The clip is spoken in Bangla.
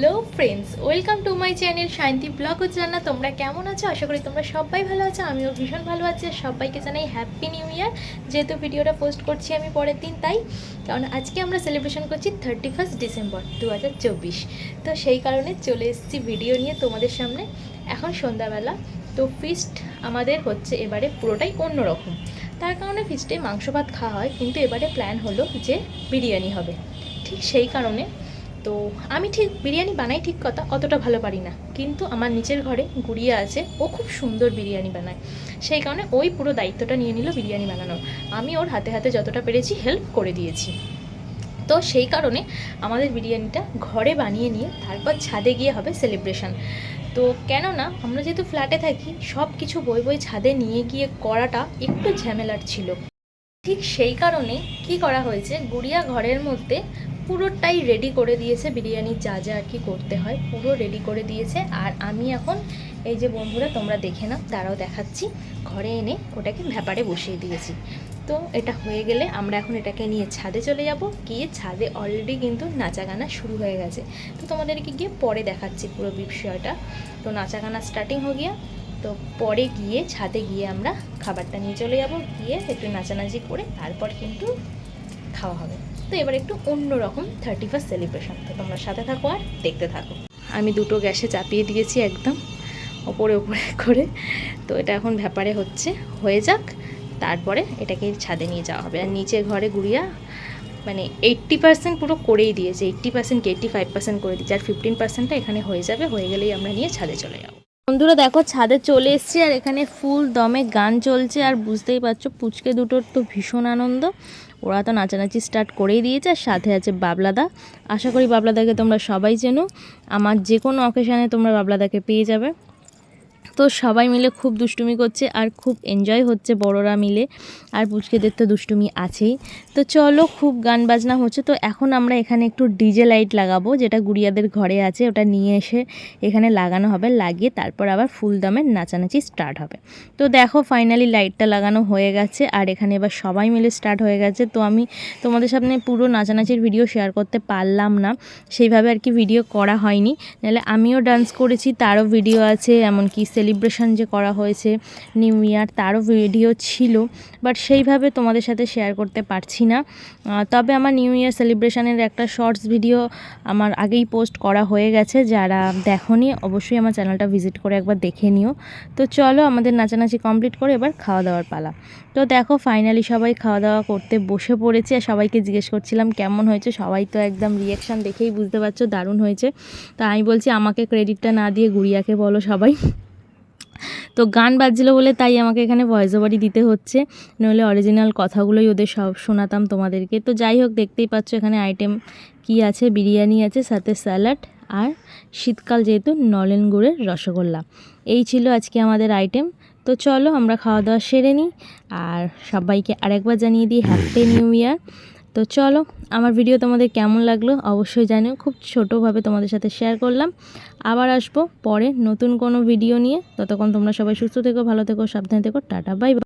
Hello friends, welcome to my channel শান্তি ব্লগ ও জানা। তোমরা কেমন আছো? আশা করি তোমরা সবাই ভালো আছো। আমিও ভীষণ ভালো আছি। সবাইকে জানাই হ্যাপি নিউ ইয়ার। যেহেতু ভিডিওটা পোস্ট করছি আমি পরের দিন, তাই কারণ আজকে আমরা সেলিব্রেশন করছি 31 ডিসেম্বর 2024। তো সেই কারণে চলে এসেছি ভিডিও নিয়ে তোমাদের সামনে। এখন সন্ধ্যাবেলা, তো ফিস্ট আমাদের হচ্ছে এবারে পুরোটাই অন্যরকম। তার কারণে ফিস্টে মাংস ভাত খাওয়া হয়, কিন্তু এবারে প্ল্যান হলো যে বিরিয়ানি হবে। ঠিক সেই কারণে তো আমি ঠিক বিরিয়ানি বানাই, ঠিক কথা অতটা ভালো পারি না, কিন্তু আমার নিচের ঘরে গুড়িয়া আছে, ও খুব সুন্দর বিরিয়ানি বানায়। সেই কারণে ওই পুরো দায়িত্বটা নিয়ে নিল বিরিয়ানি বানানোর। আমি ওর হাতে হাতে যতটা পেরেছি হেল্প করে দিয়েছি। তো সেই কারণে আমাদের বিরিয়ানিটা ঘরে বানিয়ে নিয়ে তারপর ছাদে গিয়ে হবে সেলিব্রেশন। তো কেননা আমরা যেহেতু ফ্ল্যাটে থাকি, সব কিছু বই বই ছাদে নিয়ে গিয়ে করাটা একটু ঝামেলার ছিল। ঠিক সেই কারণে কি করা হয়েছে, গুড়িয়া ঘরের মধ্যে পুরোটাই রেডি করে দিয়েছে। বিরিয়ানি যা যা আর কি করতে হয় পুরো রেডি করে দিয়েছে। আর আমি এখন এই যে বন্ধুরা তোমরা দেখে নাও, তারাও দেখাচ্ছি, ঘরে এনে ওটাকে ভ্যাপারে বসিয়ে দিয়েছি। তো এটা হয়ে গেলে আমরা এখন এটাকে নিয়ে ছাদে চলে যাব। গিয়ে ছাদে অলরেডি কিন্তু নাচা গানা শুরু হয়ে গেছে। তো তোমাদেরকে গিয়ে পরে দেখাচ্ছি পুরো বিষয়টা। তো নাচা গানা স্টার্টিং হয়ে গিয়া, তো পরে গিয়ে ছাদে গিয়ে আমরা খাবারটা নিয়ে চলে যাব। গিয়ে একটু নাচানাচি করে তারপর কিন্তু খাওয়া হবে। তো এবার একটু অন্যরকম 31 সেলিব্রেশন। তো তোমরা সাথে থাকো আর দেখতে থাকো। আমি দুটো গ্যাসে চাপিয়ে দিয়েছি একদম ওপরে ওপরে করে। তো এটা এখন ভ্যাপারে হচ্ছে, হয়ে যাক, তারপরে এটাকে ছাদে নিয়ে যাওয়া হবে। আর নিচে ঘরে গুড়িয়া মানে 80% পুরো করেই দিয়েছে, 80% কি 85% করে দিয়েছে, আর 15%টা এখানে হয়ে যাবে। হয়ে গেলেই আমরা নিয়ে ছাদে চলে যাবো। বন্ধুরা দেখো, ছাদে চলে এসেছি আর এখানে ফুল দমে গান চলছে। আর বুঝতেই পারছো পুচকে দুটোর তো ভীষণ আনন্দ, ওরা তো নাচানাচি স্টার্ট করেই দিয়েছে। আর সাথে আছে বাবলাদা। আশা করি বাবলাদাকে তোমরা সবাই চেনো, আমার যে কোনো অকেশানে তোমরা বাবলাদাকে পেয়ে যাবে। তো সবাই মিলে খুব দুষ্টুমি করছে আর খুব এনজয় হচ্ছে বড়রা মিলে। আর পুচকেদের তো দুষ্টুমি আছেই। তো চলো, খুব গান বাজনা হচ্ছে। তো এখন আমরা এখানে একটু ডিজে লাইট লাগাবো, যেটা গুড়িয়াদের ঘরে আছে, ওটা নিয়ে এসে এখানে লাগানো হবে। লাগিয়ে তারপর আবার ফুল দমে নাচানাচি স্টার্ট হবে। তো দেখো ফাইনালি লাইটটা লাগানো হয়ে গেছে আর এখানে এবার সবাই মিলে স্টার্ট হয়ে গেছে। তো আমি তোমাদের সামনে পুরো নাচানাচির ভিডিও শেয়ার করতে পারলাম না, সেইভাবে আর কি ভিডিও করা হয়নি। নাহলে আমিও ডান্স করেছি, তারও ভিডিও আছে। এমনকি সেলিব্রেশন যে করা হয়েছে নিউ ইয়ার, তারও ভিডিও ছিল, বাট সেইভাবে তোমাদের সাথে শেয়ার করতে পারছি না। তবে আমার নিউ ইয়ার সেলিব্রেশনের একটা শর্টস ভিডিও আমার আগেই পোস্ট করা হয়ে গেছে। যারা দেখোনি অবশ্যই আমার চ্যানেলটা ভিজিট করে একবার দেখে নিও। তো চলো, আমাদের নাচানাচি কমপ্লিট করে এবার খাওয়া দাওয়ার পালা। তো দেখো ফাইনালি সবাই খাওয়া দাওয়া করতে বসে পড়েছে। আর সবাইকে জিজ্ঞেস করছিলাম কেমন হয়েছে, সবাই তো একদম রিয়াকশান দেখেই বুঝতে পারছো দারুণ হয়েছে। তো আমি বলছি আমাকে ক্রেডিটটা না দিয়ে গুড়িয়াকে বলো সবাই। তো গান বাজছিলো বলে তাই আমাকে এখানে ভয়েস ওভারই দিতে হচ্ছে, নইলে অরিজিনাল কথাগুলোই ওদের সব শোনাতাম তোমাদেরকে। তো যাই হোক, দেখতেই পাচ্ছ এখানে আইটেম কি আছে, বিরিয়ানি আছে, সাথে স্যালাড, আর শীতকাল যেহেতু নলেন গুড়ের রসগোল্লা। এই ছিল আজকে আমাদের আইটেম। তো চলো আমরা খাওয়া দাওয়া সেরে নিই আর সবাইকে আরেকবার জানিয়ে দিই হ্যাপি নিউ ইয়ার। তো চলো, আমার ভিডিও তোমাদের কেমন লাগলো অবশ্যই জানিও। খুব ছোটোভাবে তোমাদের সাথে শেয়ার করলাম। আবার আসবো পরে নতুন কোনো ভিডিও নিয়ে। ততক্ষণ তোমরা সবাই সুস্থ থেকো, ভালো থেকো, সাবধানে থেকো। Tata, bye bye.